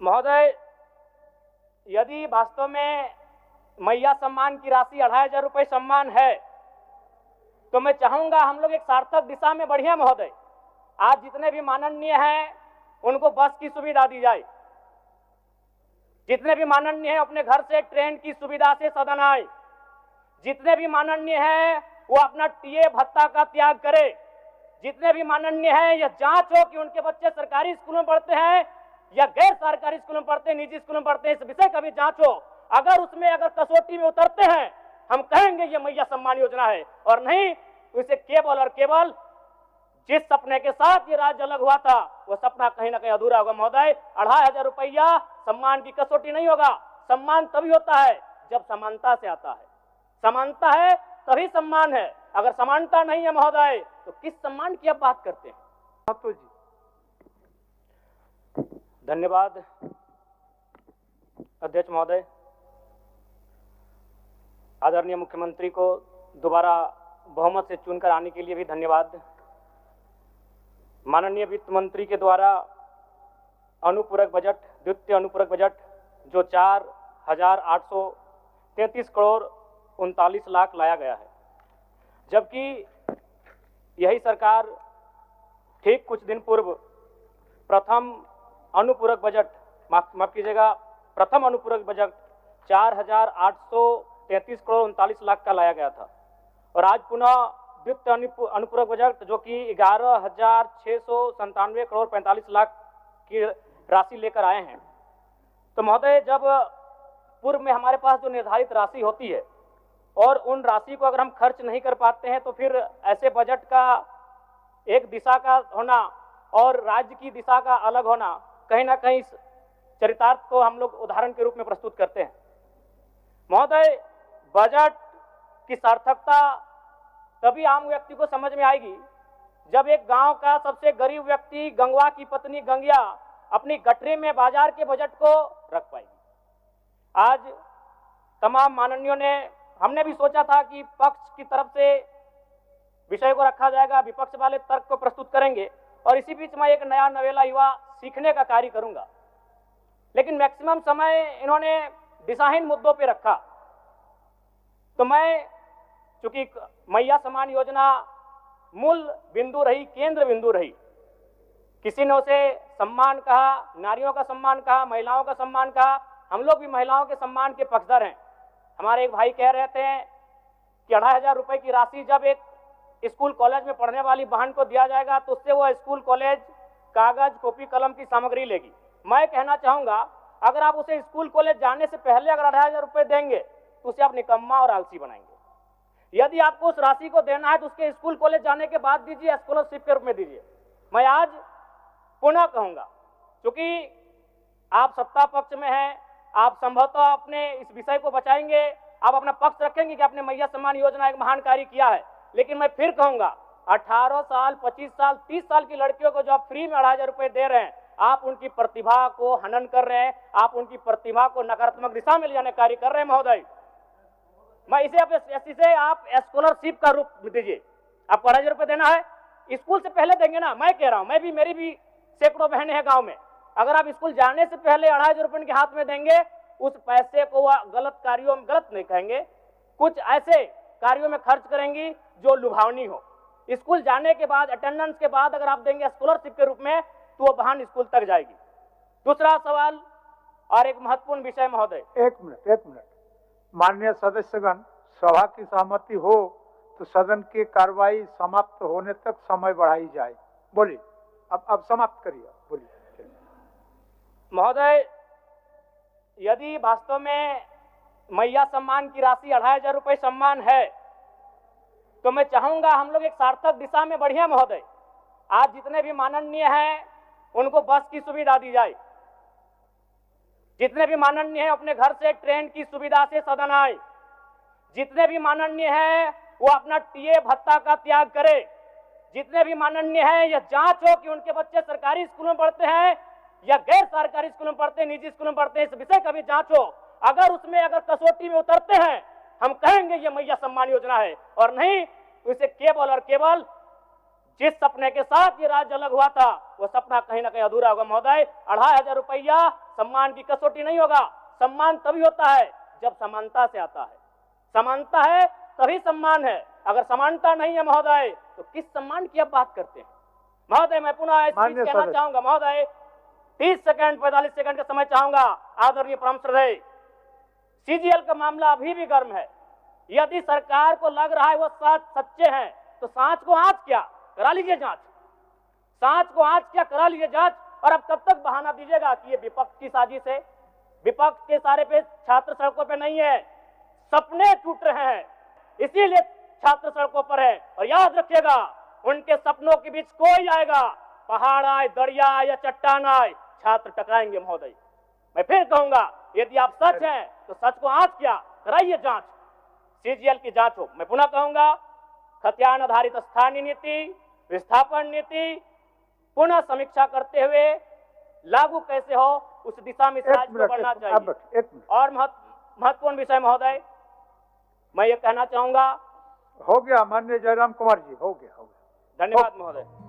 महोदय, यदि वास्तव में मैया सम्मान की राशि 2500 रुपये सम्मान है तो मैं चाहूंगा हम लोग एक सार्थक दिशा में बढ़िया महोदय। आज जितने भी माननीय हैं उनको बस की सुविधा दी जाए, जितने भी माननीय हैं अपने घर से ट्रेन की सुविधा से सदन आए, जितने भी माननीय हैं वो अपना टीए भत्ता का त्याग करे, जितने भी माननीय हैं यह जांच हो कि उनके बच्चे सरकारी स्कूलों में पढ़ते हैं या गैर सरकारी स्कूलों में पढ़ते हैं, निजी स्कूलों में पढ़ते हैं, इस विषय का भी जांच हो। अगर उसमें अगर कसौटी में उतरते हैं हम कहेंगे ये मैया सम्मान योजना है, और नहीं तो इसे केवल और केवल जिस सपने के साथ ये राज्य अलग हुआ था वो सपना कहीं ना कहीं अधूरा होगा। महोदय, 2500 रुपया सम्मान की कसौटी नहीं होगा। सम्मान तभी होता है जब समानता से आता है, समानता है तभी सम्मान है। अगर समानता नहीं है महोदय तो किस सम्मान की आप बात करते हैं? महतो जी, धन्यवाद अध्यक्ष महोदय। आदरणीय मुख्यमंत्री को दोबारा बहुमत से चुनकर आने के लिए भी धन्यवाद। माननीय वित्त मंत्री के द्वारा अनुपूरक बजट, द्वितीय अनुपूरक बजट जो 4,833 करोड़ 39 लाख लाया गया है, जबकि यही सरकार ठीक कुछ दिन पूर्व प्रथम अनुपूरक बजट, माफ कीजिएगा, प्रथम अनुपूरक बजट 4,833 करोड़ 39 लाख का लाया गया था, और आज पुनः द्वितीय अनुपूरक बजट जो कि 11,697 करोड़ 45 लाख की राशि लेकर आए हैं। तो महोदय, जब पूर्व में हमारे पास जो निर्धारित राशि होती है और उन राशि को अगर हम खर्च नहीं कर पाते हैं तो फिर ऐसे बजट का एक दिशा का होना और राज्य की दिशा का अलग होना कहीं ना कहीं इस चरितार्थ को हम लोग उदाहरण के रूप में प्रस्तुत करते हैं। महोदय, बजट की सार्थकता तभी आम व्यक्ति को समझ में आएगी जब एक गांव का सबसे गरीब व्यक्ति, गंगवा की पत्नी गंगिया, अपनी गठरी में बाजार के बजट को रख पाएगी। आज तमाम माननीयों ने, हमने भी सोचा था कि पक्ष की तरफ से विषय को रखा जाएगा, विपक्ष वाले तर्क को प्रस्तुत करेंगे और इसी बीच में एक नया नवेला युवा सीखने का कार्य करूंगा, लेकिन मैक्सिमम समय इन्होंने दिशाहीन मुद्दों पे रखा। तो मैं, चूंकि मैया सम्मान योजना मूल बिंदु रही, केंद्र बिंदु रही, किसी ने उसे सम्मान कहा, नारियों का सम्मान कहा, महिलाओं का सम्मान कहा, हम लोग भी महिलाओं के सम्मान के पक्षधर हैं। हमारे एक भाई कह रहे थे कि 2500 रुपए की राशि जब एक स्कूल कॉलेज में पढ़ने वाली बहन को दिया जाएगा तो उससे वो स्कूल कॉलेज कागज, कॉपी, कलम की सामग्री लेगी। मैं कहना चाहूंगा अगर आप उसे स्कूल कॉलेज जाने से पहले अगर 2500 रुपए देंगे तो उसे आप निकम्मा और आलसी बनाएंगे। यदि आपको उस राशि को देना है तो उसके स्कूल कॉलेज जाने के बाद दीजिए, स्कॉलरशिप के रूप में दीजिए। मैं आज पुनः कहूंगा, क्योंकि आप सत्ता पक्ष में हैं, आप संभवतः अपने इस विषय को बचाएंगे, आप अपना पक्ष रखेंगे कि आपने मैया सम्मान योजना एक महान कार्य किया है, लेकिन मैं फिर कहूंगा 18 साल, 25 साल, 30 साल की लड़कियों को जो आप फ्री में 2500 रुपए दे रहे हैं, आप उनकी प्रतिभा को हनन कर रहे हैं, आप उनकी प्रतिभा को नकारात्मक दिशा में ले जाने कार्य कर रहे हैं। महोदय, मैं इसे आप स्कॉलरशिप का रूप दीजिए। आपको 2500 रुपए देना है, स्कूल से पहले देंगे ना। मैं कह रहा हूं, मेरी भी सैकड़ों बहनें हैं गांव में, अगर आप स्कूल जाने से पहले 2500 रुपए उनके हाथ में देंगे, उस पैसे को वह गलत कार्यों में, गलत नहीं कहेंगे, कुछ ऐसे कार्यों में खर्च करेंगी जो लुभावनी हो। स्कूल जाने के बाद, अटेंडेंस के बाद अगर आप देंगे स्कॉलरशिप के रूप में तो वो बहन स्कूल तक जाएगी। दूसरा सवाल और एक महत्वपूर्ण विषय महोदय। एक मिनट, माननीय सदस्यगण, सभा की सहमति हो तो सदन की कार्रवाई समाप्त होने तक समय बढ़ाई जाए। बोलिए, अब समाप्त करिए, बोलिए। महोदय, यदि वास्तव में मैया सम्मान की राशि 2500 रुपये सम्मान है तो मैं चाहूंगा हम लोग एक सार्थक दिशा में बढ़िया महोदय। आज जितने भी माननीय हैं उनको बस की सुविधा दी जाए, जितने भी माननीय हैं अपने घर से ट्रेन की सुविधा से सदन आए, जितने भी माननीय हैं वो अपना टीए भत्ता का त्याग करे, जितने भी माननीय हैं यह जांच हो कि उनके बच्चे सरकारी स्कूलों में पढ़ते हैं या गैर सरकारी स्कूलों में पढ़ते हैं, निजी स्कूलों में पढ़ते हैं, इस विषय का भी जांच हो। अगर उसमें अगर कसौटी में उतरते हैं हम कहेंगे ये मैया सम्मान योजना है, और नहीं तो इसे केवल और केवल जिस सपने के साथ ये राज्य अलग हुआ था वो सपना कहीं ना कहीं अधूरा होगा महोदय। 2500 रुपया सम्मान की कसौटी नहीं होगा। सम्मान तभी होता है जब समानता से आता है। समानता है तभी सम्मान है। अगर समानता नहीं है महोदय तो किस सम्मान की आप बात करते हैं महोदय। मैं पुनः कहना चाहूंगा महोदय, 30 सेकंड 45 सेकंड का समय चाहूंगा। आदरणीय परम श्रद्धेय, सीजीएल का मामला अभी भी गर्म है। यदि सरकार को लग रहा है वो सच्चे हैं तो सांच को आंच क्या करा लीजिए जांच, सांच को आंच क्या करा लीजिए जांच। और अब कब तक बहाना दीजिएगा कि ये विपक्ष की साजिश है। विपक्ष के सारे पे छात्र सड़कों पे नहीं है, सपने टूट रहे हैं इसीलिए छात्र सड़कों पर है। और याद रखिएगा उनके सपनों के बीच कोई आएगा, पहाड़ आए, दरिया आए या चट्टान आए, छात्र टकराएंगे महोदय। मैं फिर कहूंगा यदि आप सच हैं तो सच को आंच क्या कराइए जांच, सीजीएल की जांच हो। मैं पुनः कहूंगा खतियान आधारित स्थानीय नीति, विस्थापन नीति पुनः समीक्षा करते हुए लागू कैसे हो उस दिशा में राज्य को बढ़ना चाहिए। और महत्वपूर्ण विषय महोदय मैं ये कहना चाहूंगा। हो गया माननीय जयराम कुमार जी, हो गया। धन्यवाद महोदय।